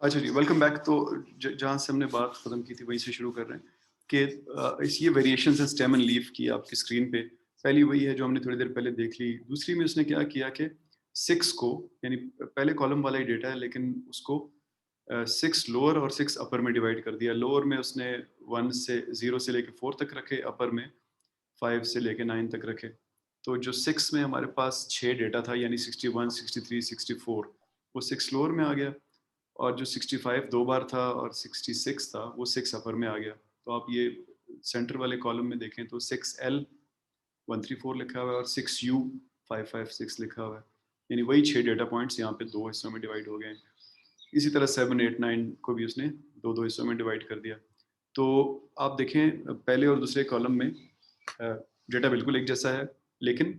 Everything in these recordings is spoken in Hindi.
अच्छा जी, वेलकम बैक। तो जहाँ से हमने बात ख़त्म की थी वहीं से शुरू कर रहे हैं कि ये वेरिएशंस हैं स्टेम एंड लीफ की आपकी स्क्रीन पे। पहली वही है जो हमने थोड़ी देर पहले देख ली। दूसरी में उसने क्या किया कि 6 को, यानी पहले कॉलम वाला ही डेटा है लेकिन उसको 6 लोअर और 6 अपर में डिवाइड कर दिया। लोअर में उसने 1 से 0 से लेके 4 तक रखे, अपर में 5 से लेके 9 तक रखे। तो जो 6 में हमारे पास 6 डेटा था, यानी 61, 63, 64, वो 6 लोअर में आ गया। और जो 65 2 बार था और 66 था, वो 6 अपर में आ गया। तो आप ये सेंटर वाले कॉलम में देखें तो 6L 134 लिखा हुआ है और 6U 556 लिखा हुआ है। यानी वही 6 डेटा पॉइंट्स यहाँ पे 2 हिस्सों में डिवाइड हो गए हैं। इसी तरह 7, 8, 9 को भी उसने 2-2 हिस्सों में डिवाइड कर दिया। तो आप देखें पहले और दूसरे कॉलम में डेटा बिल्कुल एक जैसा है, लेकिन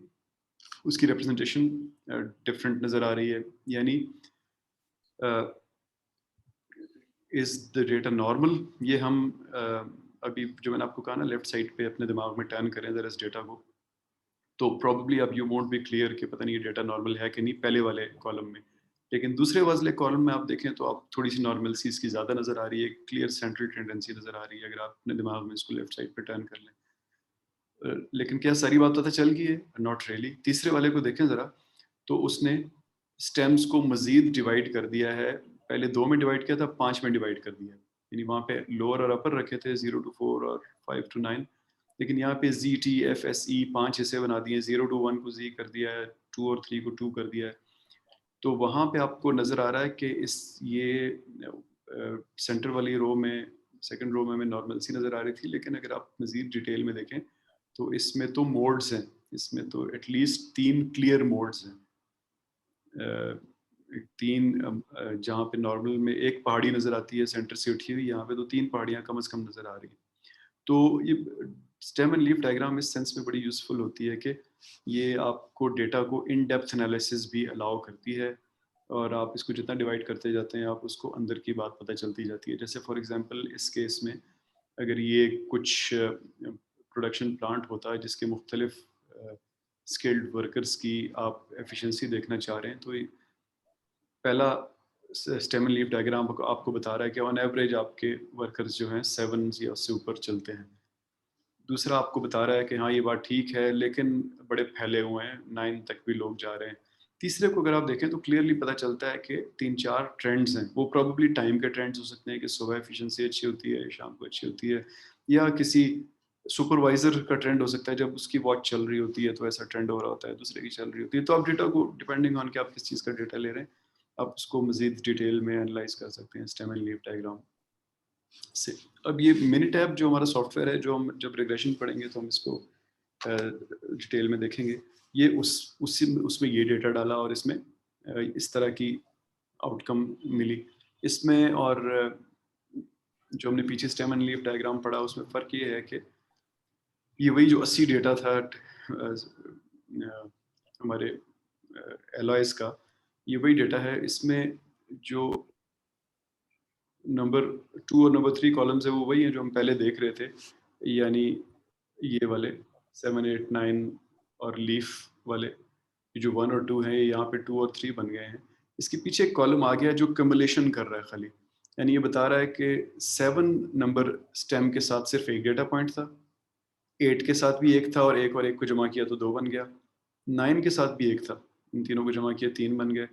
उसकी रिप्रेजेंटेशन डिफरेंट नज़र आ रही है। यानी इज द डेटा नॉर्मल, ये हम अभी जो मैंने आपको कहा ना, लेफ्ट साइड पे अपने दिमाग में टर्न करें जरा इस डेटा को, तो प्रॉब्ली अब यू वोंट बी क्लियर कि पता नहीं ये डेटा नॉर्मल है कि नहीं पहले वाले कॉलम में। लेकिन दूसरे वाले कॉलम में आप देखें तो आप थोड़ी सी नॉर्मल सी इसकी ज़्यादा नज़र आ रही है, क्लियर सेंट्रल टेंडेंसी नज़र आ रही है अगर आप अपने दिमाग में इसको लेफ्ट साइड पे टर्न कर लें। लेकिन क्या सारी बात पता चल गई है? Not really. तीसरे वाले को देखें ज़रा, तो उसने स्टेम्स को मज़ीद डिवाइड कर दिया है। पहले 2 में डिवाइड किया था, 5 में डिवाइड कर दिया। यानी वहाँ पे लोअर और अपर रखे थे 0 to 4 और 5 to 9, लेकिन यहाँ पे जी, टी, एफ, एस, ई 5 हिस्से बना दिए। 0 to 1 को जी कर दिया है, 2 और 3 को 2 कर दिया है। तो वहाँ पे आपको नज़र आ रहा है कि इस ये सेंटर वाली रो में, सेकंड रो में हमें नॉर्मल सी नज़र आ रही थी, लेकिन अगर आप मज़ीद डिटेल में देखें तो इसमें तो मोड्स हैं। इसमें तो एटलीस्ट 3 क्लियर मोड्स हैं। 3 जहाँ पे नॉर्मल में एक पहाड़ी नज़र आती है सेंटर से उठी हुई, यहाँ पे तो 3 पहाड़ियाँ कम से कम नज़र आ रही हैं। तो ये स्टेम एंड लीफ डायग्राम इस सेंस में बड़ी यूज़फुल होती है कि ये आपको डेटा को इन डेप्थ एनालिसिस भी अलाउ करती है, और आप इसको जितना डिवाइड करते जाते हैं आप उसको अंदर की बात पता चलती जाती है। जैसे फॉर एग्जांपल इस केस में अगर ये कुछ प्रोडक्शन प्लांट होता है जिसके मुख्तलिफ स्किल्ड वर्कर्स की आप एफिशिएंसी देखना चाह रहे हैं, तो पहला स्टेम एंड लीफ डायग्राम आपको बता रहा है कि ऑन एवरेज आपके वर्कर्स जो हैं 7 या उससे ऊपर चलते हैं। दूसरा आपको बता रहा है कि हाँ ये बात ठीक है लेकिन बड़े फैले हुए हैं, 9 तक भी लोग जा रहे हैं। तीसरे को अगर आप देखें तो क्लियरली पता चलता है कि 3-4 ट्रेंड्स हैं। वो प्रोबेबली टाइम के ट्रेंड्स हो सकते हैं कि सुबह एफिशिएंसी अच्छी होती है, शाम को अच्छी होती है, या किसी सुपरवाइजर का ट्रेंड हो सकता है, जब उसकी वॉच चल रही होती है तो ऐसा ट्रेंड हो रहा होता है, दूसरे की चल रही होती है। तो आप डेटा को डिपेंडिंग ऑन कि आप किस चीज़ का डेटा ले रहे हैं, आप उसको मज़ीद डिटेल में एनालाइज़ कर सकते हैं स्टेम एंड लीफ डायग्राम से। अब ये मिनिटैब जो हमारा सॉफ्टवेयर है, जो हम जब रिग्रेशन पढ़ेंगे तो हम इसको डिटेल में देखेंगे। ये उसमें ये डेटा डाला और इसमें इस तरह की आउटकम मिली इसमें। और जो हमने पीछे स्टेम एंड लीफ डायग्राम पढ़ा उसमें फ़र्क ये है कि ये वही जो 80 डेटा था हमारे एलॉयस का, ये वही डेटा है। इसमें जो नंबर 2 और नंबर 3 कॉलम्स है वो वही है जो हम पहले देख रहे थे, यानी ये वाले 7, 8, 9 और लीफ वाले जो 1 और 2 हैं, ये यहाँ पे 2 और 3 बन गए हैं। इसके पीछे एक कॉलम आ गया जो कम्युलेशन कर रहा है खाली, यानी ये बता रहा है कि 7 नंबर स्टेम के साथ सिर्फ एक डेटा पॉइंट था, 8 के साथ भी एक था और एक को जमा किया तो 2 बन गया, 9 के साथ भी एक था, इन तीनों को जमा किया 3 बन गए,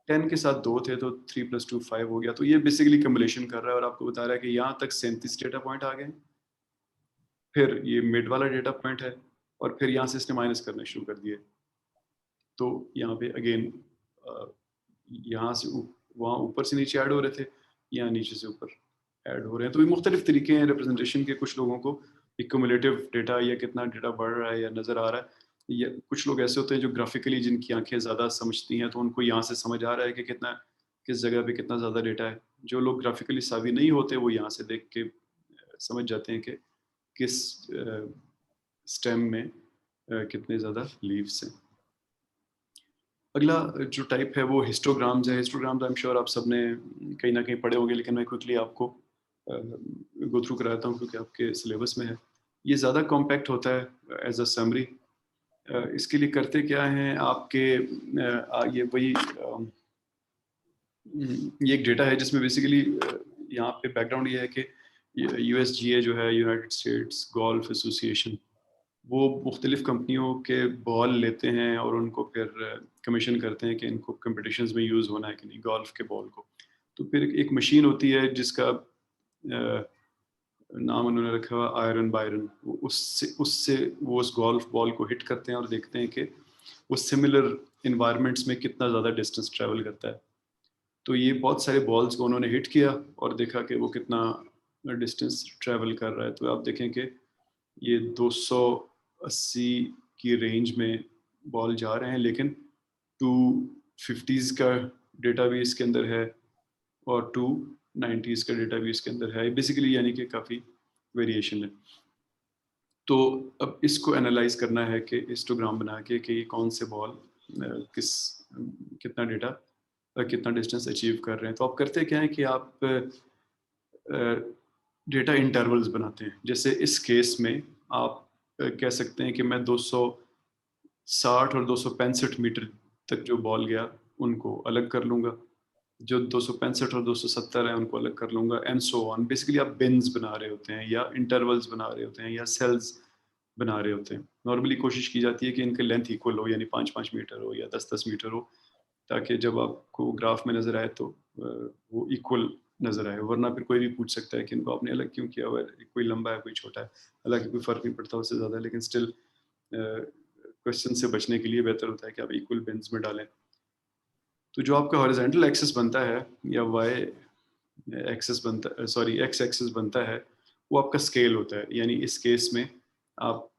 10 के साथ 2 थे तो 3 + 2 5 हो गया। तो ये बेसिकली कम्युलेशन कर रहा है और आपको बता रहा है कि यहाँ तक 37 डेटा पॉइंट आ गए, फिर ये मिड वाला डेटा पॉइंट है और फिर यहाँ से इसने माइनस करना शुरू कर दिए। तो यहाँ पे अगेन यहाँ से वहाँ ऊपर से नीचे ऐड हो रहे थे, यहाँ नीचे से ऊपर ऐड हो रहे हैं। तो ये मुख्तलिफ तरीके हैं रिप्रेजेंटेशन के। कुछ लोगों को क्युमुलेटिव डेटा या कितना डेटा बढ़ रहा है या नज़र आ रहा है, या कुछ लोग ऐसे होते हैं जो ग्राफिकली जिनकी आंखें ज़्यादा समझती हैं तो उनको यहाँ से समझ आ रहा है कि कितना किस जगह पे कितना ज़्यादा डेटा है। जो लोग ग्राफिकली सावी नहीं होते वो यहाँ से देख के समझ जाते हैं कि किस स्टेम में कितने ज़्यादा लीव्स हैं। अगला जो टाइप है वो हिस्टोग्राम्स है। हिस्टोग्राम्स आई एम श्योर आप सबने कहीं ना कहीं पढ़े होंगे, लेकिन मैं क्विकली आपको गो थ्रू कराता हूँ क्योंकि आपके सिलेबस में है। ये ज़्यादा कॉम्पैक्ट होता है एज अ समरी। इसके लिए करते क्या हैं आपके ये वही ये एक डेटा है जिसमें बेसिकली यहाँ पे बैकग्राउंड ये है कि यूएसजीए जो है, यूनाइटेड स्टेट्स गोल्फ एसोसिएशन, वो मुख्तलिफ कंपनियों के बॉल लेते हैं और उनको फिर कमीशन करते हैं कि इनको कंपटिशन्स में यूज़ होना है कि नहीं, गोल्फ के बॉल को। तो फिर एक मशीन होती है जिसका नाम उन्होंने रखा हुआ आयरन बायरन। उससे उससे वो उस गोल्फ बॉल को हिट करते हैं और देखते हैं कि वो सिमिलर इन्वायरमेंट्स में कितना ज़्यादा डिस्टेंस ट्रैवल करता है। तो ये बहुत सारे बॉल्स को उन्होंने हिट किया और देखा कि वो कितना डिस्टेंस ट्रैवल कर रहा है। तो आप देखें कि ये 280 की रेंज में बॉल जा रहे हैं, लेकिन 250s का डेटा भी इसके अंदर है और 290s का डेटा भी इसके अंदर है। बेसिकली यानी कि काफ़ी वेरिएशन है। तो अब इसको एनालाइज करना है कि हिस्टोग्राम बना के कि ये कौन से बॉल किस कितना डेटा कितना डिस्टेंस अचीव कर रहे हैं। तो आप करते क्या है कि आप डेटा इंटरवल्स बनाते हैं। जैसे इस केस में आप कह सकते हैं कि मैं 260 और 265 मीटर तक जो बॉल गया उनको अलग कर लूँगा, जो 265 और 270 है उनको अलग कर लूँगा, एंड सो ऑन। बेसिकली आप बिन्स बना रहे होते हैं या इंटरवल्स बना रहे होते हैं या सेल्स बना रहे होते हैं। नॉर्मली कोशिश की जाती है कि इनकी लेंथ इक्वल हो, यानी 5-5 मीटर हो या 10-10 मीटर हो, ताकि जब आपको ग्राफ में नज़र आए तो वो इक्वल नज़र आए। वरना फिर कोई भी पूछ सकता है कि इनको आपने अलग क्यों किया हुआ है, कोई लंबा है कोई छोटा है। हालांकि कोई फ़र्क नहीं पड़ता उससे ज़्यादा, लेकिन स्टिल क्वेश्चन से बचने के लिए बेहतर होता है कि आप इक्वल बिन्स में डालें। तो जो आपका हॉरिजॉन्टल एक्सिस बनता है या वाई एक्सिस बनता सॉरी एक्स एक्सिस बनता है, वो आपका स्केल होता है। यानी इस केस में आप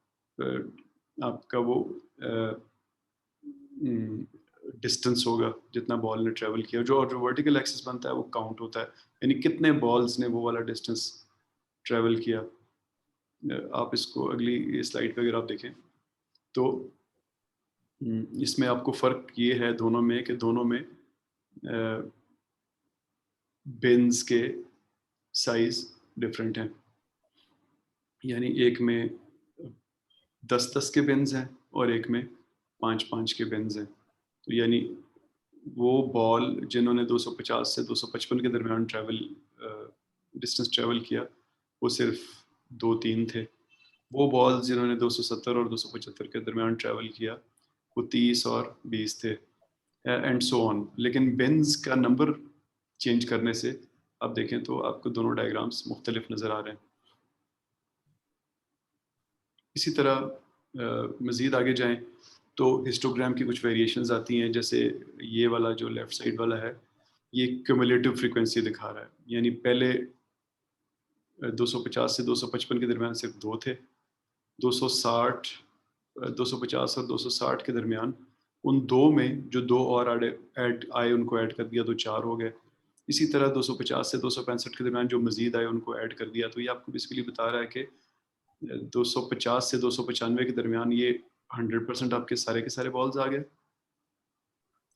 आपका वो डिस्टेंस होगा जितना बॉल ने ट्रेवल किया। जो वर्टिकल एक्सिस बनता है वो काउंट होता है, यानी कितने बॉल्स ने वो वाला डिस्टेंस ट्रेवल किया। आप इसको अगली स्लाइड पे अगर आप देखें तो इसमें आपको फ़र्क ये है दोनों में कि दोनों में बिन्स के साइज डिफरेंट हैं। यानी एक में 10-10 के बिन्स हैं और एक में 5-5 के बिन्स हैं। तो यानी वो बॉल जिन्होंने 250 से 255 के दरमियान डिस्टेंस ट्रैवल किया, वो सिर्फ 2-3 थे। वो बॉल जिन्होंने 270 और 275 के दरमियान ट्रैवल किया, वो 30 और 20 थे, एंड सो ऑन। लेकिन बिन्स का नंबर चेंज करने से आप देखें तो आपको दोनों डायग्राम्स मुख्तलिफ नज़र आ रहे हैं। इसी तरह मज़ीद आगे जाएं तो हिस्टोग्राम की कुछ वेरिएशंस आती हैं। जैसे ये वाला जो लेफ़्ट साइड वाला है, ये क्यूमुलेटिव फ्रीक्वेंसी दिखा रहा है। यानी पहले 250 से 255 के दरमियान सिर्फ 2 थे, 260 250 और 260 के दरमियान उन दो में जो दो और ऐड आए उनको ऐड कर दिया तो 4 हो गए। इसी तरह 250 से 265 के दरमियान जो मज़ीद आए उनको ऐड कर दिया। तो ये आपको बेसिकली बता रहा है कि 250 से 295 के दरमियान ये 100% आपके सारे के सारे बॉल्स आ गए,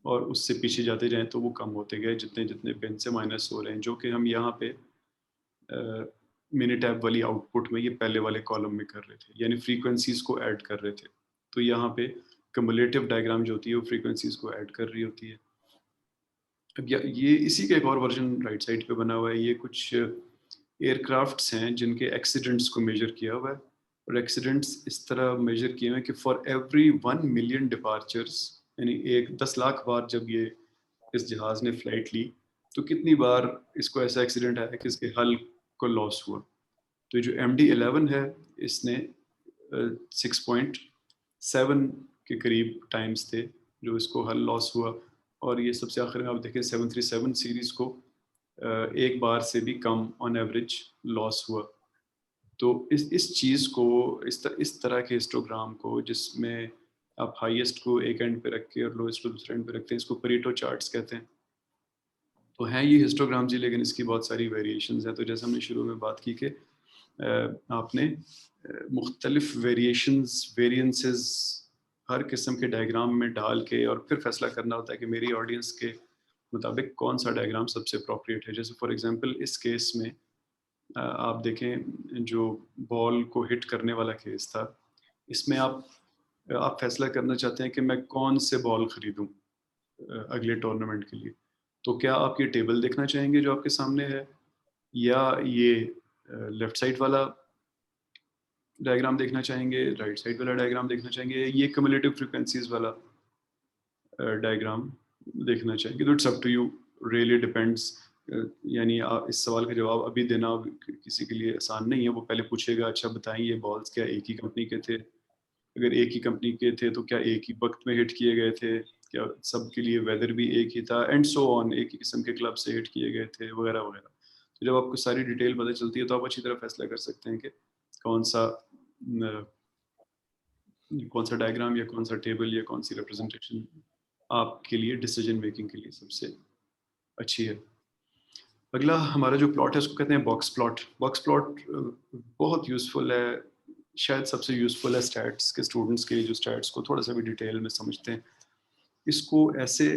और उससे पीछे जाते जाएं तो वो कम होते गए जितने जितने पिन से माइनस हो रहे हैं, जो कि हम यहाँ पे मिनी टैब वाली आउटपुट में ये पहले वाले कॉलम में कर रहे थे, यानी फ्रीक्वेंसीज को ऐड कर रहे थे। तो यहाँ पे कम्युलेटिव डायग्राम जो होती है वो फ्रीक्वेंसीज को ऐड कर रही होती है। अब ये इसी का एक और वर्जन राइट साइड पे बना हुआ है। ये कुछ एयरक्राफ्ट्स हैं जिनके एक्सीडेंट्स को मेजर किया हुआ है, और एक्सीडेंट्स इस तरह मेजर किए हुए हैं कि फॉर एवरी 1 मिलियन डिपार्चर्स, यानी 10 लाख बार जब ये इस जहाज़ ने फ्लाइट ली, तो कितनी बार इसको ऐसा एक्सीडेंट आया कि इसके हल को लॉस हुआ। तो जो MD-11 है, इसने 6.7 के करीब टाइम्स थे जो इसको हल लॉस हुआ। और ये सबसे आखिर में आप देखें 737 सीरीज़ को एक बार से भी कम ऑन एवरेज लॉस हुआ। तो इस चीज़ को इस तरह के हिस्टोग्राम को, जिसमें आप हाईएस्ट को एक एंड पे रख के और लोएस्ट को दूसरे एंड पे रखते हैं, इसको परेटो चार्ट्स कहते हैं। तो हैं ये हिस्टोग्राम जी, लेकिन इसकी बहुत सारी वेरिएशंस हैं। तो जैसे हमने शुरू में बात की कि आपने मुख्तलिफ वेरिएंसेस हर किस्म के डायग्राम में डाल के और फिर फैसला करना होता है कि मेरी ऑडियंस के मुताबिक कौन सा डायग्राम सबसे अप्रोप्रिएट है। जैसे फॉर एग्जांपल इस केस में आप देखें जो बॉल को हिट करने वाला केस था, इसमें आप फैसला करना चाहते हैं कि मैं कौन से बॉल ख़रीदूं अगले टूर्नामेंट के लिए। तो क्या आप ये टेबल देखना चाहेंगे जो आपके सामने है, या ये लेफ्ट साइड वाला डायग्राम देखना चाहेंगे, राइट साइड वाला डायग्राम देखना चाहेंगे, ये क्यूमुलेटिव फ्रीक्वेंसीज वाला डायग्राम देखना चाहेंगे? तो it's up to you, really depends. यानी इस सवाल का जवाब अभी देना किसी के लिए आसान नहीं है। वो पहले पूछेगा, अच्छा बताइए ये बॉल्स क्या एक ही कंपनी के थे? अगर एक ही कंपनी के थे तो क्या एक ही वक्त में हिट किए गए थे? क्या सबके लिए वेदर भी एक ही था, एंड सो ऑन, एक ही किस्म के क्लब से हिट किए गए थे, वगैरह वगैरह। तो जब आपको सारी डिटेल पता चलती है तो आप अच्छी तरह फैसला कर सकते हैं कि कौन सा कौन सा डायग्राम या कौन सा टेबल या कौन सी रिप्रेजेंटेशन आपके लिए डिसीजन मेकिंग के लिए सबसे अच्छी है। अगला हमारा जो प्लॉट है उसको कहते हैं बॉक्स प्लॉट। बॉक्स प्लॉट बहुत यूज़फुल है, शायद सबसे यूज़फुल है स्टैट्स के स्टूडेंट्स के लिए जो स्टैट्स को थोड़ा सा भी डिटेल में समझते हैं। इसको ऐसे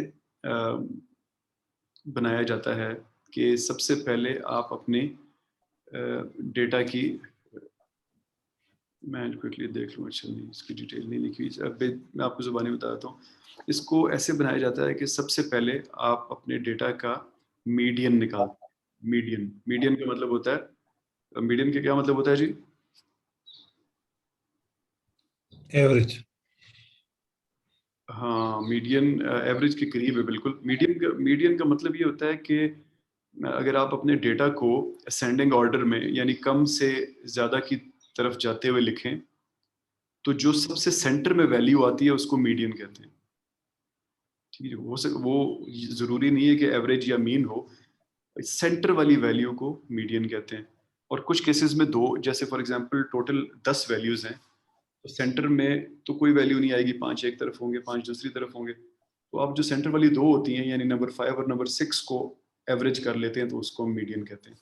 बनाया जाता है कि सबसे पहले आप अपने डेटा की, मैं क्विकली देख लूँ, अच्छा नहीं इसकी डिटेल नहीं लिखी हुई, मैं आपको ज़ुबानी बता देता हूँ। इसको ऐसे बनाया जाता है कि सबसे पहले आप अपने डेटा का मीडियन निकालते हैं। मीडियन, मीडियन का मतलब होता है, मीडियन का क्या मतलब होता है जी? एवरेज। हाँ, मीडियन एवरेज के करीब है बिल्कुल। मीडियन का मतलब ये होता है कि अगर आप अपने डेटा को असेंडिंग ऑर्डर में यानी कम से ज़्यादा की तरफ जाते हुए लिखें तो जो सबसे सेंटर में वैल्यू आती है उसको मीडियन कहते हैं। ठीक है, वो ज़रूरी नहीं है कि एवरेज या मीन हो, सेंटर वाली वैल्यू को मीडियन कहते हैं। और कुछ केसेस में दो, जैसे फॉर एग्जांपल टोटल 10 वैल्यूज हैं तो सेंटर में तो कोई वैल्यू नहीं आएगी, 5 एक तरफ होंगे, 5 दूसरी तरफ होंगे। तो आप जो सेंटर वाली दो होती हैं यानी नंबर 5 और नंबर 6 को एवरेज कर लेते हैं तो उसको हम मीडियन कहते हैं।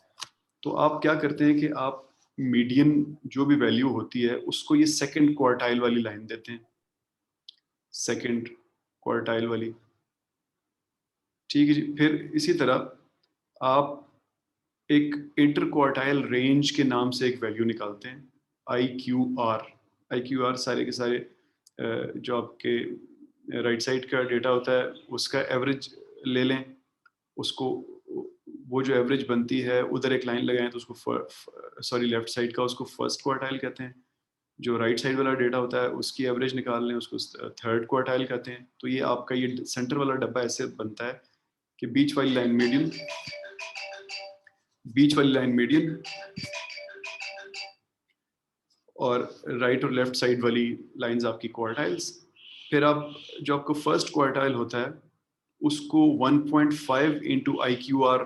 तो आप क्या करते हैं कि आप मीडियन जो भी वैल्यू होती है उसको ये सेकंड क्वार्टाइल वाली लाइन देते हैं, सेकंड क्वार्टाइल वाली। ठीक है जी। फिर इसी तरह आप एक इंटर क्वार्टाइल रेंज के नाम से एक वैल्यू निकालते हैं, I Q R. I Q R सारे के सारे जो आपके राइट साइड का डेटा होता है उसका एवरेज ले लें, उसको वो जो एवरेज बनती है उधर एक लाइन लगाएं तो उसको सॉरी लेफ्ट साइड का उसको फर्स्ट क्वार्टाइल कहते हैं। जो राइट साइड वाला डेटा होता है उसकी एवरेज निकाल लें, उसको थर्ड क्वार्टाइल कहते हैं। तो ये आपका ये सेंटर वाला डब्बा ऐसे बनता है कि बीच वाली लाइन मीडियन, बीच वाली लाइन मीडियन और राइट और लेफ्ट साइड वाली लाइंस आपकी क्वार्टाइल्स। फिर आप जो आपको फर्स्ट क्वार्टाइल होता है उसको 1.5 into I Q R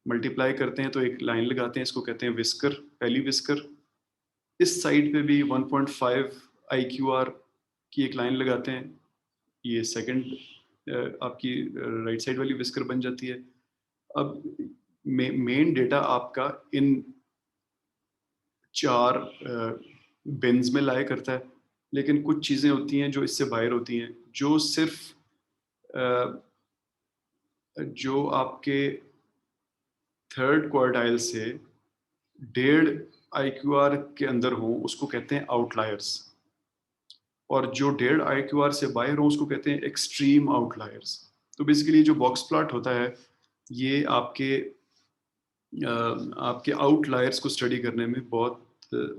multiply करते हैं तो एक लाइन लगाते हैं, इसको कहते हैं विस्कर, पहली विस्कर। इस साइड पे भी 1.5 आई क्यू आर की एक लाइन लगाते हैं, ये सेकंड आपकी राइट साइड वाली विस्कर बन जाती है। अब मेन डेटा आपका इन चार बिन्स में लाया करता है, लेकिन कुछ चीज़ें होती हैं जो इससे बाहर होती हैं, जो सिर्फ जो आपके थर्ड क्वार्टाइल से 1.5 IQR के अंदर हो उसको कहते हैं आउटलायर्स, और जो 1.5 IQR से बाहर हो उसको कहते हैं एक्सट्रीम आउटलायर्स। तो बेसिकली जो बॉक्स प्लॉट होता है ये आपके आउटलायर्स को स्टडी करने में बहुत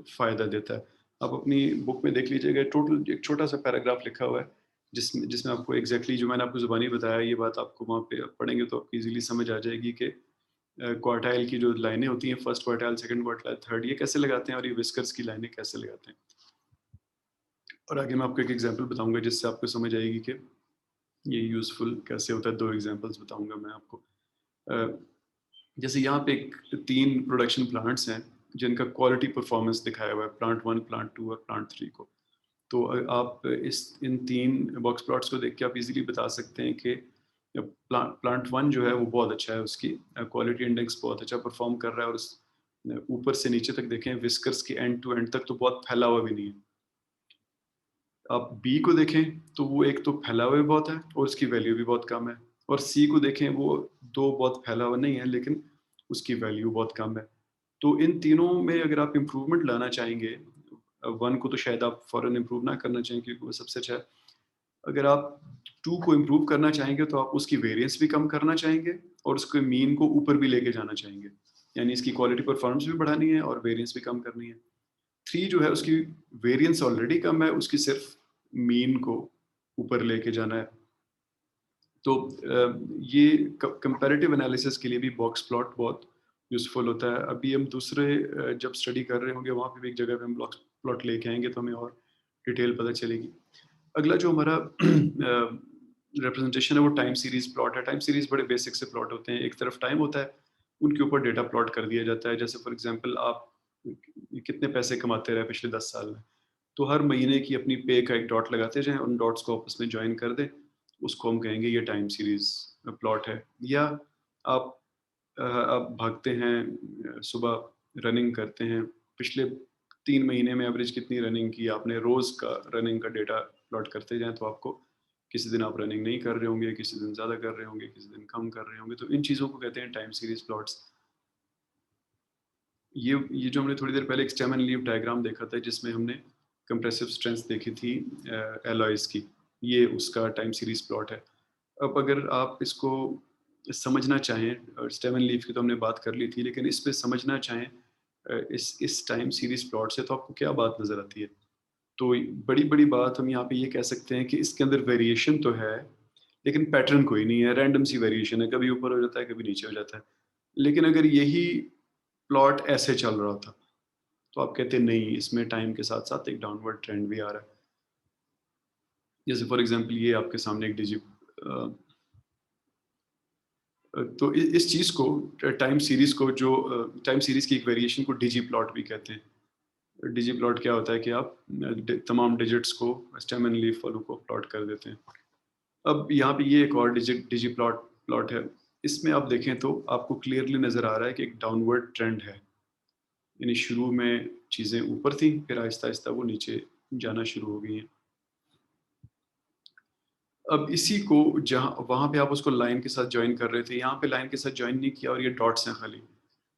फ़ायदा देता है। आप अपनी बुक में देख लीजिएगा, टोटल एक छोटा सा पैराग्राफ लिखा हुआ है जिसमें जिसमें आपको एग्जैक्टली जो मैंने आपको ज़ुबानी बताया ये बात आपको वहाँ पे पढ़ेंगे तो आपको इजीली समझ आ जाएगी कि क्वार्टाइल की जो लाइनें होती हैं, first quartile, second quartile, third, ये कैसे लगाते हैं और ये विस्कर्स की लाइनें कैसे लगाते हैं। और आगे मैं आपको एक एग्जांपल बताऊंगा जिससे आपको समझ आएगी कि ये यूज़फुल कैसे होता है। 2 एग्जांपल्स बताऊंगा मैं आपको। जैसे यहाँ पे एक 3 प्रोडक्शन प्लांट्स हैं जिनका क्वालिटी परफॉर्मेंस दिखाया हुआ है, प्लांट 1, प्लांट 2 और प्लांट 3 को। तो आप इन 3 बॉक्स प्लॉट्स को देख के आप इजीली बता सकते हैं कि प्लांट 1 जो है वो बहुत अच्छा है, उसकी क्वालिटी इंडेक्स बहुत अच्छा परफॉर्म कर रहा है, और उस ऊपर से नीचे तक देखें विस्कर्स के एंड टू एंड तक तो बहुत फैला हुआ भी नहीं है। आप बी को देखें तो वो एक तो फैला हुआ भी बहुत है और उसकी वैल्यू भी बहुत कम है, और सी को देखें वो दो बहुत फैला हुआ नहीं है लेकिन उसकी वैल्यू बहुत कम है। तो इन तीनों में अगर आप इम्प्रूवमेंट लाना चाहेंगे, 1 को तो शायद आप फौरन इम्प्रूव ना करना चाहिए क्योंकि वो सबसे अच्छा है। अगर आप 2 को इम्प्रूव करना चाहेंगे तो आप उसकी वेरिएंस भी कम करना चाहेंगे और उसके मीन को ऊपर भी लेके जाना चाहेंगे, यानी इसकी क्वालिटी परफॉर्मेंस भी बढ़ानी है और वेरिएंस भी कम करनी है। 3 जो है उसकी वेरिएंस ऑलरेडी कम है, उसकी सिर्फ मीन को ऊपर लेके जाना है। तो ये कंपैरेटिव एनालिसिस के लिए भी बॉक्स प्लॉट बहुत यूज़फुल होता है। अभी हम दूसरे जब स्टडी कर रहे होंगे वहाँ पे भी एक जगह पे हम बॉक्स प्लॉट लेके आएँगे तो हमें और डिटेल पता चलेगी। अगला जो हमारा रिप्रेजेंटेशन है वो टाइम सीरीज़ प्लॉट है। टाइम सीरीज़ बड़े बेसिक से प्लॉट होते हैं। एक तरफ टाइम होता है, उनके ऊपर डेटा प्लॉट कर दिया जाता है। जैसे फॉर एग्ज़ाम्पल आप कितने पैसे कमाते रहे पिछले 10 साल में, तो हर महीने की अपनी पे का एक डॉट लगाते जाएँ, उन डॉट्स को आपस में जॉइन कर दें, उसको हम कहेंगे ये टाइम सीरीज़ प्लॉट है। या आप भागते हैं, सुबह रनिंग करते हैं, पिछले 3 महीने में एवरेज कितनी रनिंग की आपने, रोज़ का रनिंग का डेटा प्लॉट करते जाएँ तो आपको किसी दिन आप रनिंग नहीं कर रहे होंगे, किसी दिन ज़्यादा कर रहे होंगे, किसी दिन कम कर रहे होंगे, तो इन चीज़ों को कहते हैं टाइम सीरीज़ प्लॉट्स। ये जो हमने थोड़ी देर पहले एक स्टेम एंड लीफ डायग्राम देखा था जिसमें हमने कंप्रेसिव स्ट्रेंथ देखी थी एलॉयज़ की, ये उसका टाइम सीरीज़ प्लॉट है। अब अगर आप इसको समझना चाहें, स्टेम एंड लीफ की तो हमने बात कर ली थी, लेकिन इस पे समझना चाहें इस टाइम सीरीज़ प्लॉट से तो आपको क्या बात नज़र आती है? तो बड़ी-बड़ी बात हम यहाँ पे ये कह सकते हैं कि इसके अंदर वेरिएशन तो है, लेकिन पैटर्न कोई नहीं है, रैंडम सी वेरिएशन है, कभी ऊपर हो जाता है, कभी नीचे हो जाता है। लेकिन अगर यही प्लॉट ऐसे चल रहा था, तो आप कहते हैं नहीं, इसमें टाइम के साथ-साथ एक डाउनवर्ड ट्रेंड भी आ रहा है। जैसे फॉर एग्ज़ाम्पल ये आपके सामने एक तो इस चीज़ को टाइम सीरीज़ को जो टाइम सीरीज़ की एक वेरिएशन को डिजी प्लॉट भी कहते हैं। डिजी प्लॉट क्या होता है कि आप तमाम डिजिट्स को स्टेम एंड लीफ वालों को प्लॉट कर देते हैं। अब यहाँ पे ये एक और डिजी प्लॉट प्लॉट है। इसमें आप देखें तो आपको क्लियरली नज़र आ रहा है कि एक डाउनवर्ड ट्रेंड है। यानी शुरू में चीज़ें ऊपर थी, फिर आहिस्ता-आहिस्ता वो नीचे जाना शुरू हो गई हैं। अब इसी को जहाँ वहाँ पे आप उसको लाइन के साथ जॉइन कर रहे थे, यहाँ पे लाइन के साथ जॉइन नहीं किया और ये डॉट्स हैं खाली।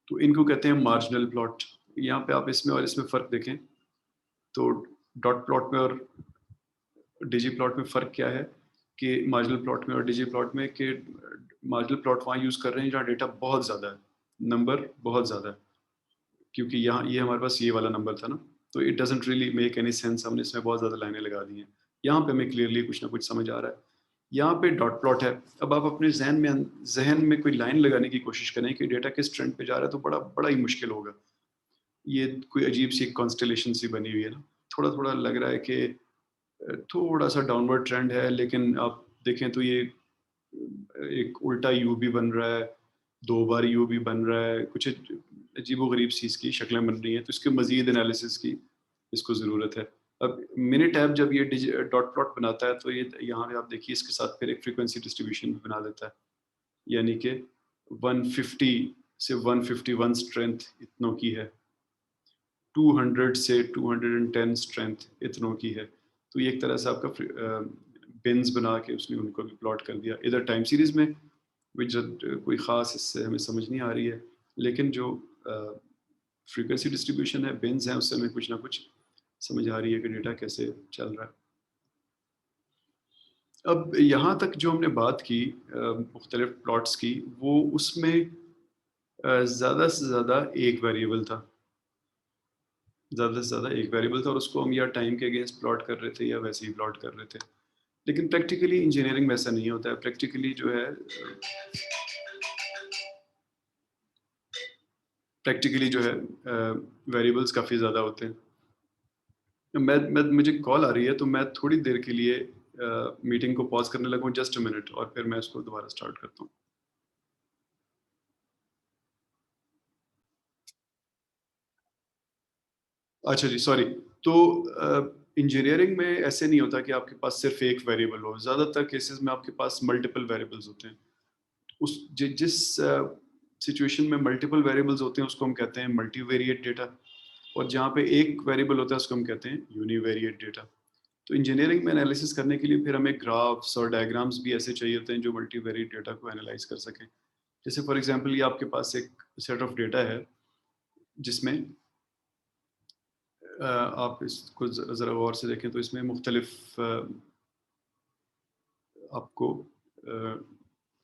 तो इनको कहते हैं मार्जिनल प्लॉट। यहाँ पे आप इसमें और इसमें फ़र्क देखें, तो डॉट प्लॉट में और डिजी प्लॉट में फ़र्क क्या है कि मार्जिनल प्लॉट में और डिजी प्लॉट में कि मार्जिनल प्लॉट वहाँ यूज़ कर रहे हैं जहाँ डेटा बहुत ज़्यादा है, नंबर बहुत ज़्यादा है। क्योंकि यहाँ ये हमारे पास ये वाला नंबर था ना, तो it doesn't really make any sense, हमने इसमें बहुत ज़्यादा लाइनें लगा दी हैं। यहाँ पे हमें क्लियरली कुछ ना कुछ समझ आ रहा है। यहाँ पे डॉट प्लॉट है। अब आप अपने ज़हन में कोई लाइन लगाने की कोशिश करें कि डेटा किस ट्रेंड पे जा रहा है, तो बड़ा बड़ा ही मुश्किल होगा। ये कोई अजीब-सी कॉन्स्टेलेशन सी बनी हुई है ना, थोड़ा-थोड़ा लग रहा है कि थोड़ा-सा डाउनवर्ड ट्रेंड है, लेकिन आप देखें तो ये एक उल्टा यू भी बन रहा है, 2 बार यू भी बन रहा है, कुछ अजीबो-गरीब सी इसकी शक्लें बन रही हैं, तो इसके मज़ीद एनालिसिस की इसको ज़रूरत है। अब मिनिटैब जब ये डॉट प्लॉट बनाता है, तो ये यहाँ पे आप देखिए इसके साथ फिर एक फ्रीक्वेंसी डिस्ट्रीब्यूशन भी बना देता है। यानी कि 150 से 151 स्ट्रेंथ इतनों की है, 200 से 210 स्ट्रेंथ इतनों की है। तो ये एक तरह से आपका बिन्स बना के उसने उनको भी प्लॉट कर दिया। इधर टाइम सीरीज़ में विच कोई ख़ास इससे हमें समझ नहीं आ रही है, लेकिन जो फ्रीक्वेंसी डिस्ट्रीब्यूशन है, बिन्स हैं, उससे हमें कुछ ना कुछ समझ आ रही है कि डेटा कैसे चल रहा है। अब यहाँ तक जो हमने बात की मुख्तलिफ प्लॉट्स की, वो उसमें ज़्यादा से ज़्यादा एक वेरिएबल था। ज़्यादा से ज़्यादा एक वेरिएबल था और उसको हम या टाइम के अगेंस्ट प्लॉट कर रहे थे या वैसे ही प्लॉट कर रहे थे। लेकिन प्रैक्टिकली इंजीनियरिंग में ऐसा नहीं होता है। प्रैक्टिकली जो है वेरिएबल्स काफ़ी ज़्यादा होते हैं। मुझे कॉल आ रही है, तो मैं थोड़ी देर के लिए मीटिंग को पॉज़ करने लगा हूँ, जस्ट अ मिनट, और फिर मैं इसको दोबारा स्टार्ट करता हूँ। अच्छा जी, सॉरी। तो इंजीनियरिंग में ऐसे नहीं होता कि आपके पास सिर्फ़ एक वेरिएबल हो। ज़्यादातर केसेज़ में आपके पास मल्टीपल वेरिएबल्स होते हैं। जिस सिचुएशन में मल्टीपल वेरिएबल्स होते हैं उसको हम कहते हैं मल्टीवेरिएट डेटा, और जहाँ पे एक वेरिएबल होता है उसको हम कहते हैं यूनिवेरिएट डेटा। तो इंजीनियरिंग में एनालिसिस करने के लिए फिर हमें ग्राफ्स और डायग्राम्स भी ऐसे चाहिए होते हैं जो मल्टीवेरिएट डेटा को एनालाइज कर सकें। जैसे फॉर एग्जांपल ये आपके पास एक सेट ऑफ डेटा है जिसमें आप इसको ज़रा गौर से देखें तो इसमें मुख्तलिफ आपको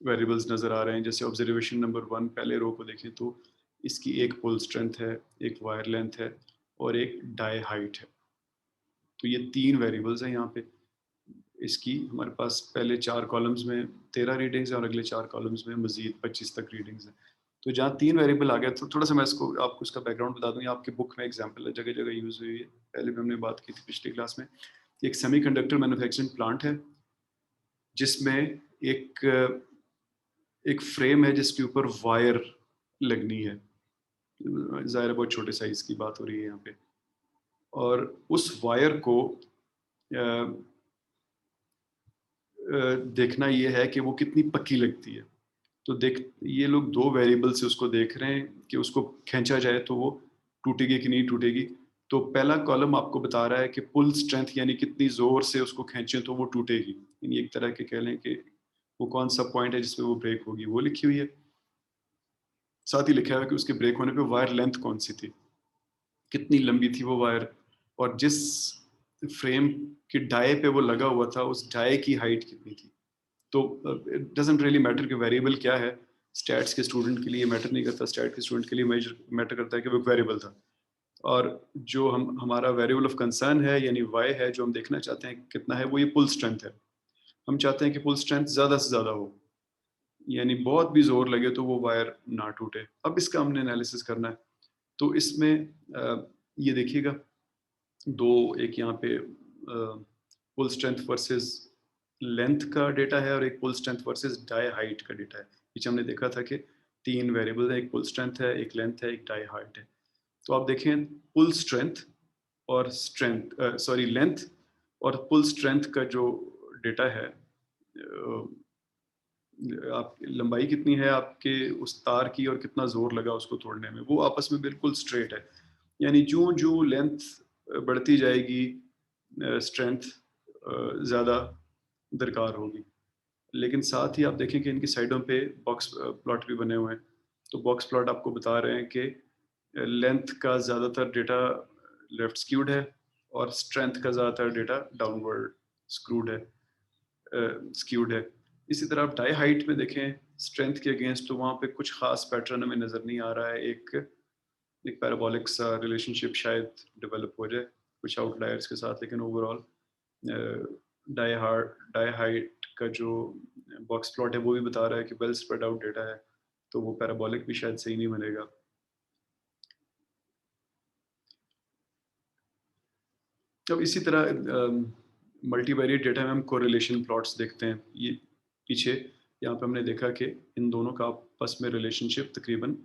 वेरिएबल्स नज़र आ रहे हैं। जैसे ऑब्जर्वेशन नंबर 1 पहले रो को देखें तो इसकी एक पुल स्ट्रेंथ है, एक वायर लेंथ है और एक डाई हाइट है। तो ये 3 वेरिएबल्स हैं यहाँ पे। इसकी हमारे पास पहले 4 कॉलम्स में 13 रीडिंग्स हैं और अगले 4 कॉलम्स में मज़ीद 25 तक रीडिंग्स हैं। तो जहाँ 3 वेरिएबल आ गए तो थोड़ा-सा मैं इसको आपको इसका बैकग्राउंड बता दूँ। ये आपकी बुक में एग्जांपल है, जगह-जगह यूज़ हुई है। पहले भी हमने बात की थी पिछली क्लास में। एक सेमीकंडक्टर मैन्युफैक्चरिंग प्लांट है, जिसमें एक फ्रेम है जिसके ऊपर वायर लगनी है। ज़ाहिर है बहुत छोटे साइज़ की बात हो रही है यहाँ पे। और उस वायर को देखना ये है कि वो कितनी पक्की लगती है। तो ये लोग 2 वेरिएबल से उसको देख रहे हैं कि उसको खींचा जाए तो वो टूटेगी कि नहीं टूटेगी। तो पहला कॉलम आपको बता रहा है कि पुल स्ट्रेंथ यानी कितनी ज़ोर से उसको खींचें तो वो टूटेगी। यानी एक तरह के कह लें कि वो कौन-सा पॉइंट है जिसपे वो ब्रेक होगी, वो लिखी हुई है। साथ ही लिखा है कि उसके ब्रेक होने पे वायर लेंथ कौन-सी थी, कितनी लंबी थी वो वायर और जिस फ्रेम के डाई पे वो लगा हुआ था, उस डाई की हाइट कितनी थी। तो इट डजंट रियली मैटर कि वेरिएबल क्या है। स्टैट्स के स्टूडेंट के लिए मैटर नहीं करता, स्टैट के स्टूडेंट के लिए मैटर करता है कि वो वेरिएबल था। और जो हमारा वेरिएबल ऑफ कंसर्न है यानी वाई है, जो हम देखना चाहते हैं कितना है, वो ये पुल स्ट्रेंथ है। हम चाहते हैं कि पुल स्ट्रेंथ ज़्यादा से ज़्यादा हो, यानी बहुत भी जोर लगे तो वो वायर ना टूटे। अब इसका हमने एनालिसिस करना है। तो इसमें ये देखिएगा, दो एक यहाँ पे पुल स्ट्रेंथ वर्सेस लेंथ का डेटा है और एक पुल स्ट्रेंथ वर्सेस डाई हाइट का डेटा है। पीछे हमने देखा था कि 3 वेरिएबल है, एक पुल स्ट्रेंथ है, एक लेंथ है, एक डाई हाइट है। तो आप देखें पुल स्ट्रेंथ और लेंथ और पुल स्ट्रेंथ का जो डेटा है, आप लंबाई कितनी है आपके उस तार की और कितना जोर लगा उसको तोड़ने में, वो आपस में बिल्कुल स्ट्रेट है। यानी जो जो लेंथ बढ़ती जाएगी, स्ट्रेंथ ज़्यादा दरकार होगी। लेकिन साथ ही आप देखें कि इनकी साइडों पे बॉक्स प्लॉट भी बने हुए हैं। तो बॉक्स प्लॉट आपको बता रहे हैं कि लेंथ का ज़्यादातर डेटा लेफ्ट स्क्यूड है और स्ट्रेंथ का ज़्यादातर डेटा डाउनवर्ड स्क्रूड है स्क्यूड है। इसी तरह आप डाई हाइट में देखें स्ट्रेंथ के अगेंस्ट, तो वहाँ पे कुछ खास पैटर्न हमें नज़र नहीं आ रहा है। एक एक पैराबोलिक सा रिलेशनशिप शायद डेवलप हो जाए कुछ आउटलायर्स के साथ, लेकिन ओवरऑल डाई हाइट का जो बॉक्स प्लॉट है वो भी बता रहा है कि वेल स्प्रेड आउट डेटा है, तो वो पैराबोलिक भी शायद सही नहीं बनेगा। अब इसी तरह मल्टीवेरिएट डेटा में हम कोरिलेशन प्लॉट्स देखते हैं। ये पीछे यहाँ पे हमने देखा कि इन दोनों का आपस में रिलेशनशिप तकरीबन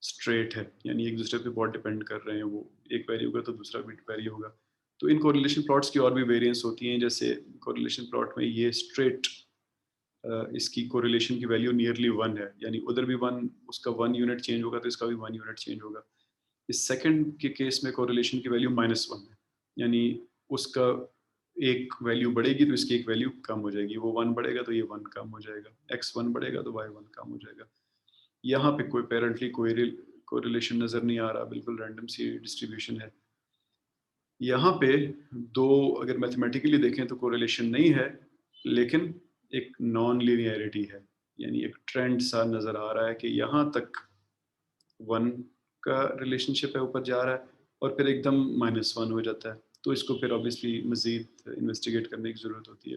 स्ट्रेट है, यानी एक दूसरे पे बहुत डिपेंड कर रहे हैं। वो एक वेरी होगा तो दूसरा भी वेरी होगा। तो इन कोरिलेशन प्लॉट्स की और भी वेरिएंस होती हैं। जैसे कोरिलेशन प्लॉट में ये स्ट्रेट, इसकी कोरिलेशन की वैल्यू नियरली 1 है, यानी उधर भी 1, उसका 1 यूनिट चेंज होगा तो इसका भी 1 यूनिट चेंज होगा। इस सेकंड के केस में कोरिलेशन की वैल्यू -1 है, यानी उसका एक वैल्यू बढ़ेगी तो इसकी एक वैल्यू कम हो जाएगी। वो 1 बढ़ेगा तो ये 1 कम हो जाएगा, x1 बढ़ेगा तो y1 कम हो जाएगा। यहाँ पे कोई पेरेंटली कोई कोरिलेशन नज़र नहीं आ रहा, बिल्कुल रैंडम सी डिस्ट्रीब्यूशन है। यहाँ पे दो अगर मैथमेटिकली देखें तो कोरिलेशन नहीं है, लेकिन एक नॉन लीनियरिटी है, यानी एक ट्रेंड सा नज़र आ रहा है कि यहाँ तक 1 का रिलेशनशिप है, ऊपर जा रहा है और फिर एकदम -1 हो जाता है। तो इसको फिर ऑब्वियसली मज़ीद इन्वेस्टिगेट करने की ज़रूरत होती है।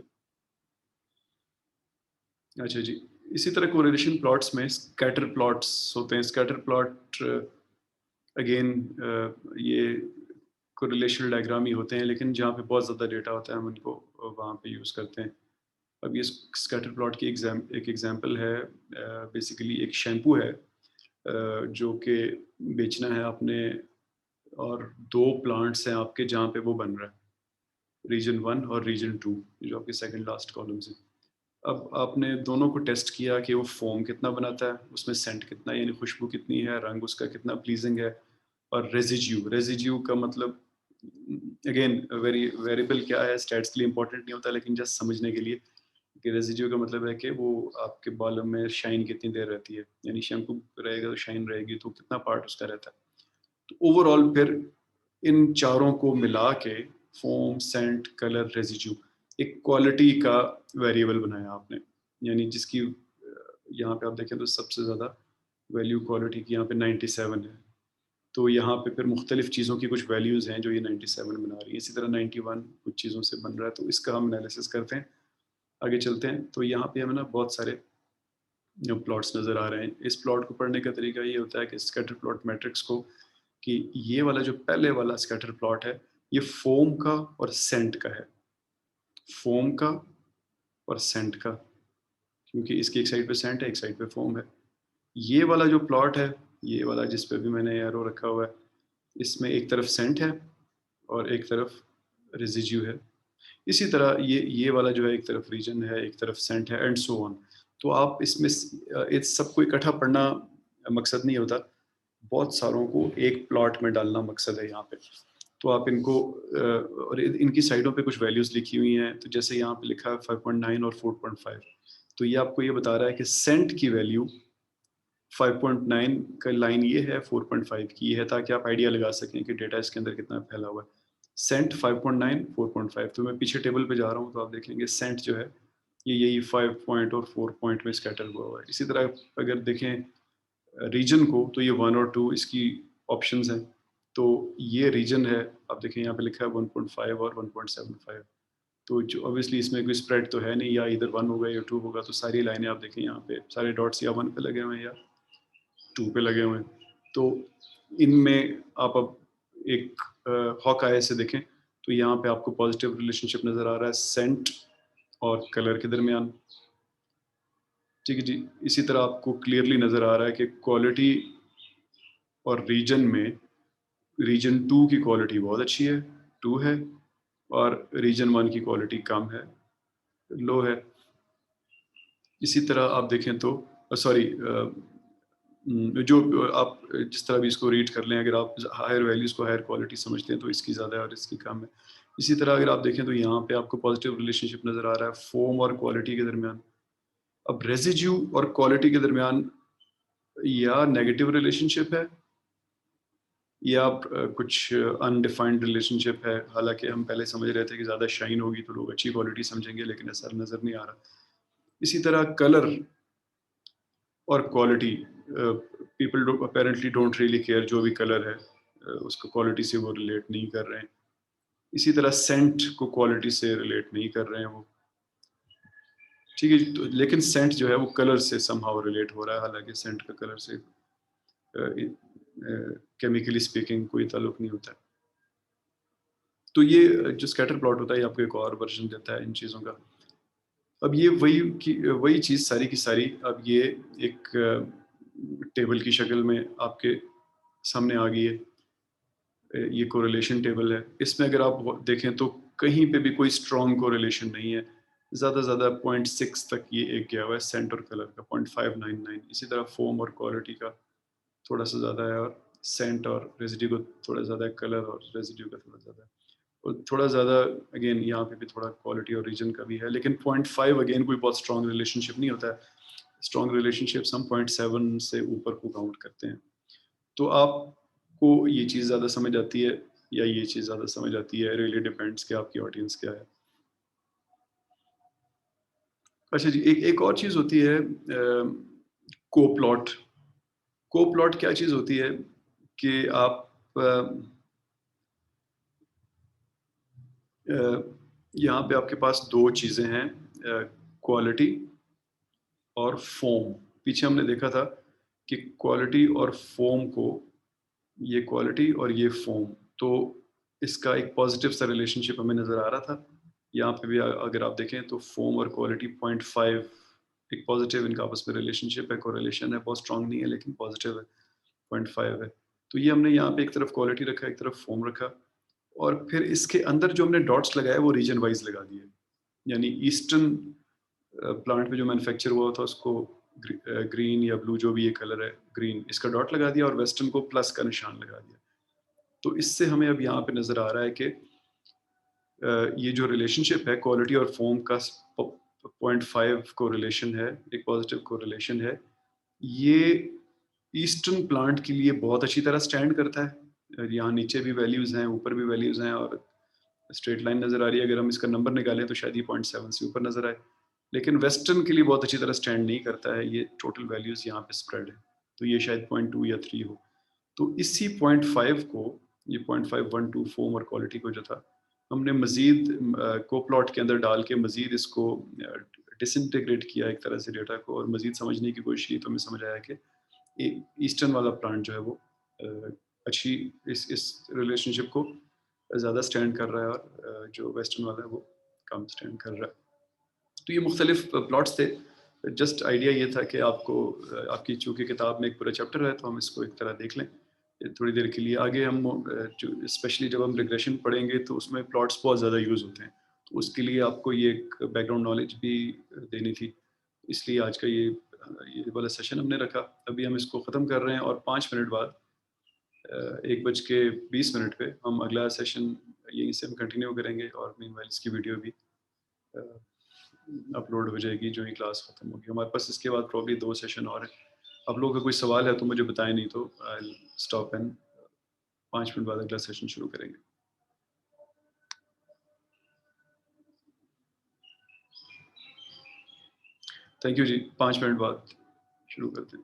अच्छा जी, इसी तरह कोरिलेशन प्लॉट्स में स्कैटर प्लॉट्स होते हैं। स्कैटर प्लॉट अगेन ये कोरिलेशनल डायग्राम ही होते हैं, लेकिन जहाँ पे बहुत ज़्यादा डेटा होता है हम उनको वहाँ पे यूज़ करते हैं। अब ये स्कैटर प्लॉट की एक एग्जांपल है, बेसिकली एक शैम्पू है जो कि बेचना है आपने, और 2 प्लांट्स हैं आपके जहाँ पे वो बन रहा है, रीजन 1 और रीजन 2, जो आपके सेकंड लास्ट कॉलम्स हैं। अब आपने दोनों को टेस्ट किया कि वो फोम कितना बनाता है, उसमें सेंट कितना है, यानी खुशबू कितनी है, रंग उसका कितना प्लीजिंग है, और रेजिड्यू का मतलब अगेन वेरिएबल क्या है, स्टैट्स के लिए इंपॉर्टेंट नहीं होता, लेकिन जस्ट समझने के लिए कि रेजिड्यू का मतलब है कि वो आपके बालों में शाइन कितनी देर रहती है, यानी शैम्पू रहेगा तो शाइन रहेगी, तो कितना पार्ट उसका रहता है। तो ओवरऑल फिर इन चारों को मिला के फोम, सेंट, कलर, रेजिड्यू, एक क्वालिटी का वेरिएबल बनाया आपने, यानी जिसकी यहाँ पे आप देखें तो सबसे ज़्यादा वैल्यू क्वालिटी की यहाँ पे 97 है। तो यहाँ पे फिर मुख्तलिफ चीज़ों की कुछ वैल्यूज़ हैं जो ये 97 बना रही है। इसी तरह 91 कुछ चीज़ों से बन रहा है, तो इसका हम एनालिसिस करते हैं। आगे चलते हैं, तो यहाँ पे हमें ना बहुत सारे प्लॉट्स नज़र आ रहे हैं। इस प्लॉट को पढ़ने का तरीका ये होता है कि स्कैटर प्लॉट मैट्रिक्स को, कि ये वाला जो पहले वाला स्कैटर प्लॉट है, ये फोम का और सेंट का है। फोम का और सेंट का, क्योंकि इसकी एक साइड पे सेंट है, एक साइड पे फोम है। ये वाला जो प्लॉट है, ये वाला जिस पे भी मैंने एरो रखा हुआ है, इसमें एक तरफ सेंट है और एक तरफ रेजिड्यू है। इसी तरह ये वाला जो है, एक तरफ रीजन है, एक तरफ सेंट है, एंड सो ऑन। तो आप इसमें इस सबको इकट्ठा पढ़ना मकसद नहीं होता, बहुत सारों को एक प्लॉट में डालना मकसद है यहाँ पे। तो आप इनको और इनकी साइडों पे कुछ वैल्यूज लिखी हुई हैं, तो जैसे यहाँ पे लिखा है 5.9 और 4.5, तो ये आपको ये बता रहा है कि सेंट की वैल्यू 5.9 का लाइन ये है, 4.5 की ये है, ताकि आप आइडिया लगा सकें कि डेटा इसके अंदर कितना फैला हुआ है। सेंट 5.9, 4.5, तो मैं पीछे टेबल पे जा रहा हूँ, तो आप देखेंगे सेंट जो है ये यही 5 पॉइंट और 4 पॉइंट में स्कैटर हुआ हुआ है। इसी तरह अगर देखें रीजन को, तो ये 1 और 2 इसकी ऑप्शंस हैं। तो ये रीजन है, आप देखें यहाँ पे लिखा है 1.5 और 1.75, तो जो ऑब्वियसली इसमें कोई स्प्रेड तो है नहीं, या इधर 1 होगा या 2 होगा, तो सारी लाइनें आप देखें यहाँ पे सारे डॉट्स या 1 पे लगे हुए हैं या 2 पे लगे हुए हैं। तो इनमें आप अब एक हॉक आय से देखें, तो यहाँ पे आपको पॉजिटिव रिलेशनशिप नज़र आ रहा है सेंट और कलर के दरमियान। ठीक है जी। इसी तरह आपको क्लियरली नज़र आ रहा है कि क्वालिटी और रीजन में, रीजन 2 की क्वालिटी बहुत अच्छी है, 2 है, और रीजन 1 की क्वालिटी कम है, लो है। इसी तरह आप देखें तो सॉरी, जो आप जिस तरह भी इसको रीड कर लें, अगर आप हायर वैल्यूज़ को हायर क्वालिटी समझते हैं तो इसकी ज़्यादा है और इसकी कम है। इसी तरह अगर आप देखें तो यहाँ पे आपको पॉजिटिव रिलेशनशिप नज़र आ रहा है फोम और क्वालिटी के दरमियान। अब रेजिड्यू और क्वालिटी के दरमियान या नेगेटिव रिलेशनशिप है, या कुछ अनडिफाइंड रिलेशनशिप है। हालांकि हम पहले समझ रहे थे कि ज़्यादा शाइन होगी तो लोग अच्छी क्वालिटी समझेंगे, लेकिन ऐसा नज़र नहीं आ रहा। इसी तरह कलर और quality, people apparently don't really care, जो भी कलर है उसको क्वालिटी से वो रिलेट नहीं कर रहे हैं। इसी तरह सेंट को क्वालिटी से रिलेट नहीं कर रहे हैं वो। ठीक है, तो लेकिन सेंट जो है वो कलर से समहाउ रिलेट हो रहा है, हालांकि सेंट का कलर से केमिकली स्पीकिंग कोई ताल्लुक नहीं होता। तो ये जो स्कैटर प्लॉट होता है, ये आपको एक और वर्जन देता है इन चीज़ों का। अब ये वही चीज़ सारी की सारी, अब ये एक टेबल की शक्ल में आपके सामने आ गई है। ये कोरिलेशन टेबल है। इसमें अगर आप देखें तो कहीं पे भी कोई स्ट्रॉन्ग कोरिलेशन नहीं है। ज़्यादा ज़्यादा 0.6 तक ये एक गया हुआ है सेंट और कलर का, 0.599। इसी तरह फोम और क्वालिटी का थोड़ा सा ज़्यादा है, और सेंट और रेजिड्यू का थोड़ा ज़्यादा है, कलर और रेजिड्यू का थोड़ा ज़्यादा है, और थोड़ा ज़्यादा अगेन यहाँ पे भी थोड़ा क्वालिटी और रीजन का भी है। लेकिन 0.5 अगेन कोई बहुत स्ट्रॉन्ग रिलेशनशिप नहीं होता है। स्ट्रॉन्ग रिलेशनशिप्स हम 0.7 से ऊपर को काउंट करते हैं। तो आपको ये चीज़ ज़्यादा समझ आती है या ये चीज़ ज़्यादा समझ आती है, रियली डिपेंड्स कि आपकी ऑडियंस क्या है। अच्छा जी, एक और चीज़ होती है को-प्लॉट। को-प्लॉट क्या चीज़ होती है कि आप यहाँ पे आपके पास दो चीज़ें हैं, क्वालिटी और फोम। पीछे हमने देखा था कि क्वालिटी और फोम को, ये क्वालिटी और ये फोम, तो इसका एक पॉजिटिव सा रिलेशनशिप हमें नज़र आ रहा था। यहाँ पे भी अगर आप देखें तो फोम और क्वालिटी 0.5 एक पॉजिटिव इनका आपस में रिलेशनशिप है, कोरिलेशन है, बहुत स्ट्रांग नहीं है लेकिन पॉजिटिव है, 0.5 है। तो ये हमने यहाँ पे एक तरफ क्वालिटी रखा, एक तरफ फोम रखा, और फिर इसके अंदर जो हमने डॉट्स लगाए वो रीजन वाइज लगा दिए। यानी ईस्टर्न प्लांट में जो मैन्युफैक्चर हुआ था उसको ग्रीन या ब्लू, जो भी ये कलर है, ग्रीन, इसका डॉट लगा दिया, और वेस्टर्न को प्लस का निशान लगा दिया। तो इससे हमें अब यहाँ पे नज़र आ रहा है कि ये जो रिलेशनशिप है क्वालिटी और फोम का 0.5 को रिलेशन है, एक पॉजिटिव को रिलेशन है, ये ईस्टर्न प्लांट के लिए बहुत अच्छी तरह स्टैंड करता है। यहाँ नीचे भी वैल्यूज़ हैं, ऊपर भी वैल्यूज़ हैं, और स्ट्रेट लाइन नज़र आ रही है, अगर हम इसका नंबर निकालें तो शायद ये 0.7 से ऊपर नज़र आए, लेकिन वेस्टर्न के लिए बहुत अच्छी तरह स्टैंड नहीं करता है, ये टोटल वैल्यूज़ यहाँ पे स्प्रेड है, तो ये शायद 0.2 या 3 हो। तो इसी 0.5 को, ये 0.512 फॉर्म और क्वालिटी को जो था, हमने मज़ीद को प्लॉट के अंदर डाल के मज़ीद इसको डिसइंटीग्रेट किया एक तरह से डेटा को, और मज़ीद समझने की कोशिश की, तो हमें समझ आया कि ईस्टर्न वाला प्लांट जो है वो अच्छी इस रिलेशनशिप को ज़्यादा स्टैंड कर रहा है, और जो वेस्टर्न वाला है वो कम स्टैंड कर रहा है। तो ये मुख्तलिफ प्लॉट्स थे, जस्ट आइडिया ये था कि आपको आपकी चूँकि किताब में एक पूरा चैप्टर है, तो हम इसको एक तरह देख लें थोड़ी देर के लिए। आगे हम जो स्पेशली जब हम रिग्रेशन पढ़ेंगे तो उसमें प्लॉट्स बहुत ज़्यादा यूज़ होते हैं, तो उसके लिए आपको ये एक बैकग्राउंड नॉलेज भी देनी थी, इसलिए आज का ये वाला सेशन हमने रखा। अभी हम इसको ख़त्म कर रहे हैं, और 5 मिनट बाद 1:20 पे हम अगला सेशन यहीं से हम कंटिन्यू करेंगे, और मीनवाइल इसकी वीडियो भी अपलोड हो जाएगी जो ही क्लास ख़त्म होगी। हमारे पास इसके बाद प्रॉब्ली 2 सेशन और हैं। आप लोगों का कोई सवाल है तो मुझे बताएं, नहीं तो आई स्टॉप एंड 5 मिनट बाद अगला सेशन शुरू करेंगे। थैंक यू जी, 5 मिनट बाद शुरू करते हैं।